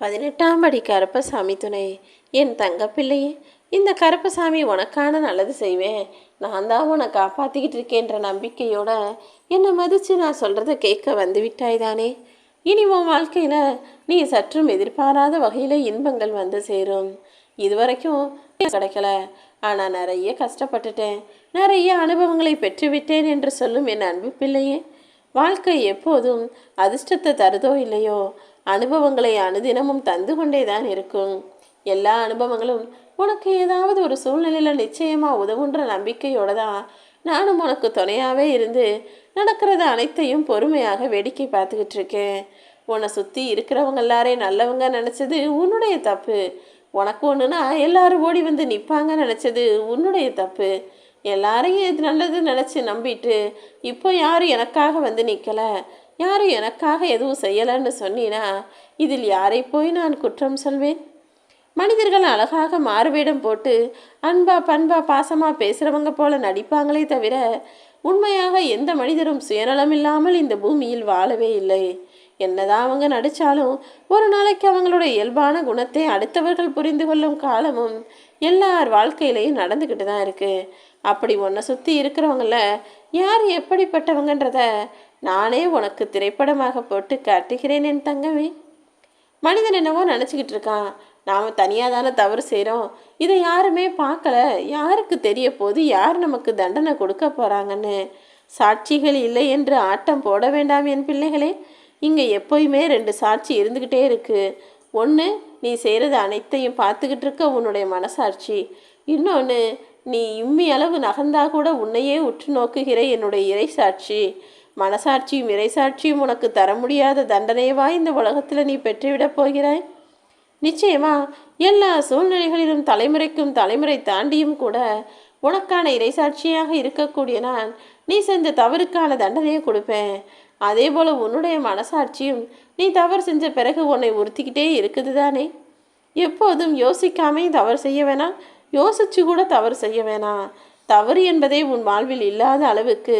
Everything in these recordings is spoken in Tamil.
18ஆம் படி கருப்பசாமி துணை. என் தங்கப்பிள்ளையே, இந்த கருப்பசாமி உனக்கான நல்லது செய்வேன், நான் தான் உன்னை காப்பாற்றிக்கிட்டு இருக்கேன்ற நம்பிக்கையோட என்னை மதித்து நான் சொல்கிறத கேட்க வந்து விட்டாய்தானே. இனி உன் வாழ்க்கையில் நீ சற்றும் எதிர்பாராத வகையில் இன்பங்கள் வந்து சேரும். இதுவரைக்கும் கிடைக்கல, ஆனால் நிறைய கஷ்டப்பட்டுட்டேன், நிறைய அனுபவங்களை பெற்றுவிட்டேன் என்று சொல்லும் என் அன்பு பிள்ளையே. வாழ்க்கை எப்போதும் அதிர்ஷ்டத்தை தருதோ இல்லையோ, அனுபவங்களை அனுதினமும் தந்து கொண்டே தான் இருக்கும். எல்லா அனுபவங்களும் உனக்கு ஏதாவது ஒரு சூழ்நிலையில் நிச்சயமாக உதவுன்ற நம்பிக்கையோட தான் நானும் உனக்கு துணையாகவே இருந்து நடக்கிறத அனைத்தையும் பொறுமையாக வேடிக்கை பார்த்துக்கிட்டு இருக்கேன். உன்னை சுற்றி இருக்கிறவங்க எல்லாரையும் நல்லவங்க நினச்சது உன்னுடைய தப்பு. உனக்கு ஒன்றுனா எல்லாரும் ஓடி வந்து நிற்பாங்க நினச்சது உன்னுடைய தப்பு. எல்லாரையும் இது நல்லது நினச்சி நம்பிட்டு இப்போ யாரும் எனக்காக வந்து நிற்கலை, யாரும் எனக்காக எதுவும் செய்யலைன்னு சொன்னீன்னா இதில் யாரை போய் நான் குற்றம் சொல்வேன்? மனிதர்கள் அழகாக மாறுவேடம் போட்டு அன்பா பண்பா பாசமாக பேசுகிறவங்க போல நடிப்பாங்களே தவிர உண்மையாக எந்த மனிதரும் சுயநலம் இல்லாமல் இந்த பூமியில் வாழவே இல்லை. என்னதான் அவங்க நடித்தாலும் ஒரு நாளைக்கு அவங்களோட இயல்பான குணத்தை அடுத்தவர்கள் புரிந்து கொள்ளும் காலமும் எல்லார் வாழ்க்கையிலையும் நடந்துக்கிட்டு தான் இருக்குது. அப்படி உன்னை சுற்றி இருக்கிறவங்கள யார் எப்படிப்பட்டவங்கன்றத நானே உனக்கு திரைப்படமாக போட்டு காட்டுகிறேன் என் தங்கமே. மனிதன் என்னவோ நினச்சிக்கிட்டு இருக்கான், நாம் தனியாக தானே தவறு செய்கிறோம், இதை யாருமே பார்க்கல, யாருக்கு தெரிய போது, யார் நமக்கு தண்டனை கொடுக்க போகிறாங்கன்னு. சாட்சிகள் இல்லை என்று ஆட்டம் போட வேண்டாம் என் பிள்ளைகளே. இங்கே எப்போயுமே 2 சாட்சி இருந்துக்கிட்டே இருக்குது. ஒன்று, நீ செய்கிறது அனைத்தையும் பார்த்துக்கிட்டு இருக்க உன்னுடைய மனசாட்சி. இன்னொன்று, நீ இம்மி அளவு நகர்ந்தா கூட உன்னையே உற்று நோக்குகிற என்னுடைய இறைசாட்சி. மனசாட்சியும் இறைசாட்சியும் உனக்கு தர முடியாத தண்டனையவா இந்த உலகத்தில் நீ பெற்றுவிடப் போகிறாய்? நிச்சயமா எல்லா சூழ்நிலைகளிலும் தலைமுறைக்கும் தலைமுறை தாண்டியும் கூட உனக்கான இறைசாட்சியாக இருக்கக்கூடிய நான் நீ செஞ்ச தவறுக்கான தண்டனையை கொடுப்பேன். அதே போல் உன்னுடைய மனசாட்சியும் நீ தவறு செஞ்ச பிறகு உன்னை உறுத்திக்கிட்டே இருக்குது தானே. எப்போதும் யோசிக்காமே தவறு செய்ய வேணாம், யோசிச்சு கூட தவறு செய்ய வேணாம். தவறு என்பதே உன் வாழ்வில் இல்லாத அளவுக்கு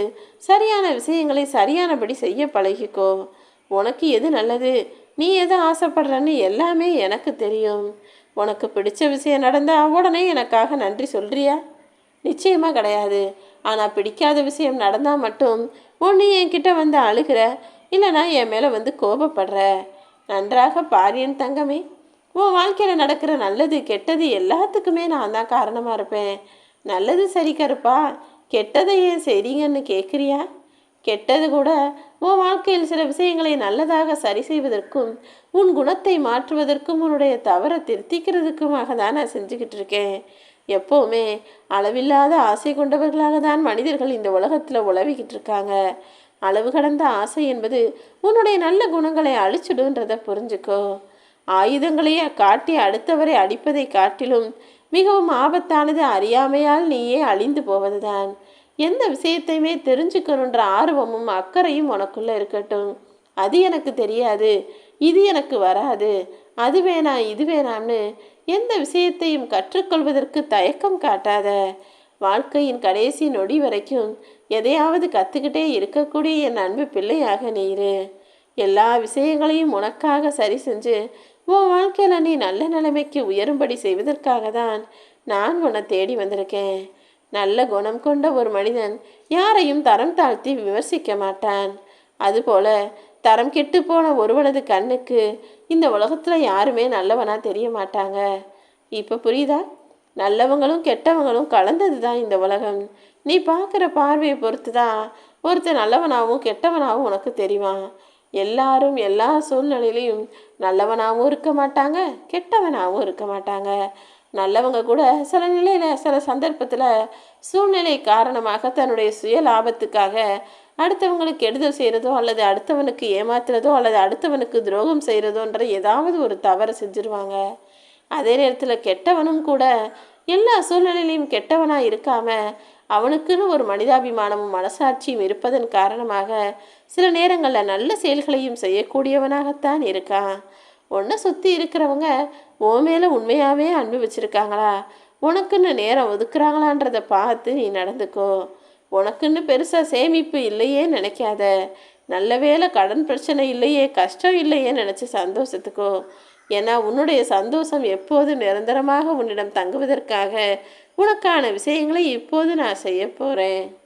சரியான விஷயங்களை சரியானபடி செய்ய பழகிக்கோ. உனக்கு எது நல்லது, நீ எதை ஆசைப்படுறன்னு எல்லாமே எனக்கு தெரியும். உனக்கு பிடிச்ச விஷயம் நடந்தால் உடனே எனக்காக நன்றி சொல்கிறியா? நிச்சயமாக கிடையாது. ஆனால் பிடிக்காத விஷயம் நடந்தால் மட்டும் ஒன்று என்கிட்ட வந்து அழுகிற, இல்லைனா என் மேலே வந்து கோபப்படுற. நன்றாக பாரு என் தங்கமே, உன் வாழ்க்கையில் நடக்கிற நல்லது கெட்டது எல்லாத்துக்குமே நான் தான் காரணமாக இருப்பேன். நல்லது சரி கருப்பா, கெட்டதை ஏன் செய்றீங்கன்னு கேட்குறியா? கெட்டது கூட உன் வாழ்க்கையில் சில விஷயங்களை நல்லதாக சரி செய்வதற்கும் உன் குணத்தை மாற்றுவதற்கும் உன்னுடைய தவறை திருத்திக்கிறதுக்குமாக தான் நான் செஞ்சுக்கிட்டு இருக்கேன். எப்போவுமே அளவில்லாத ஆசை கொண்டவர்களாக தான் மனிதர்கள் இந்த உலகத்தில் உழவிக்கிட்டு இருக்காங்க. அளவு கடந்த ஆசை என்பது உன்னுடைய நல்ல குணங்களை அழிச்சிடுன்றதை புரிஞ்சுக்கோ. ஆயுதங்களையே காட்டி அடுத்தவரை அடிப்பதை காட்டிலும் மிகவும் ஆபத்தானது அறியாமையால் நீயே அழிந்து போவதுதான். எந்த விஷயத்தையுமே தெரிஞ்சுக்கணுன்ற ஆர்வமும் அக்கறையும் உனக்குள்ளே இருக்கட்டும். அது எனக்கு தெரியாது, இது எனக்கு வராது, அது வேணாம் இது வேணாம்னு எந்த விஷயத்தையும் கற்றுக்கொள்வதற்கு தயக்கம் காட்டாத. வாழ்க்கையின் கடைசி நொடி வரைக்கும் எதையாவது கற்றுக்கிட்டே இருக்கக்கூடிய என் அன்பு பிள்ளையாக நீரு. எல்லா விஷயங்களையும் உனக்காக சரி செஞ்சு உன் வாழ்க்கையில் நீ நல்ல நிலைமைக்கு உயரும்படி செய்வதற்காக தான் நான் உன்னை தேடி வந்திருக்கேன். நல்ல குணம் கொண்ட ஒரு மனிதன் யாரையும் தரம் தாழ்த்தி விமர்சிக்க மாட்டான். அதுபோல தரம் கெட்டு போன ஒருவனது கண்ணுக்கு இந்த உலகத்தில் யாருமே நல்லவனா தெரிய மாட்டாங்க. இப்போ புரியுதா? நல்லவங்களும் கெட்டவங்களும் கலந்தது தான் இந்த உலகம். நீ பார்க்குற பார்வையை பொறுத்து தான் ஒருத்தர் நல்லவனாகவும் கெட்டவனாகவும் உனக்கு தெரிவான். எல்லாரும் எல்லா சூழ்நிலையிலையும் நல்லவனாகவும் இருக்க மாட்டாங்க, கெட்டவனாகவும் இருக்க மாட்டாங்க. நல்லவங்க கூட சில நிலையில் சில சந்தர்ப்பத்தில் சூழ்நிலை காரணமாக தன்னுடைய சுய லாபத்துக்காக அடுத்தவங்களுக்கு கெடுதல் செய்கிறதோ அல்லது அடுத்தவனுக்கு ஏமாத்துறதோ அல்லது அடுத்தவனுக்கு துரோகம் செய்கிறதோன்ற ஏதாவது ஒரு தவறை செஞ்சுருவாங்க. அதே நேரத்தில் கெட்டவனும் கூட எல்லா சூழ்நிலையிலையும் கெட்டவனாக இருக்காம அவனுக்குன்னு ஒரு மனிதாபிமானமும் மனசாட்சியும் இருப்பதன் காரணமாக சில நேரங்களில் நல்ல செயல்களையும் செய்யக்கூடியவனாகத்தான் இருக்கான். உன்னை சுற்றி இருக்கிறவங்க உன் மேலே உண்மையாகவே அன்பு வச்சுருக்காங்களா, உனக்குன்னு நேரம் ஒதுக்குறாங்களான்றதை பார்த்து நீ நடந்துக்கோ. உனக்குன்னு பெருசாக சேமிப்பு இல்லையே நினைக்காத. நல்ல வேளை கடன் பிரச்சனை இல்லையே, கஷ்டம் இல்லையே நினச்சி சந்தோஷத்துக்கோ. ஏன்னா உன்னுடைய சந்தோஷம் எப்போதும் நிரந்தரமாக உன்னிடம் தங்குவதற்காக உனக்கான விஷயங்களை இப்போது நான் செய்ய போகிறேன்.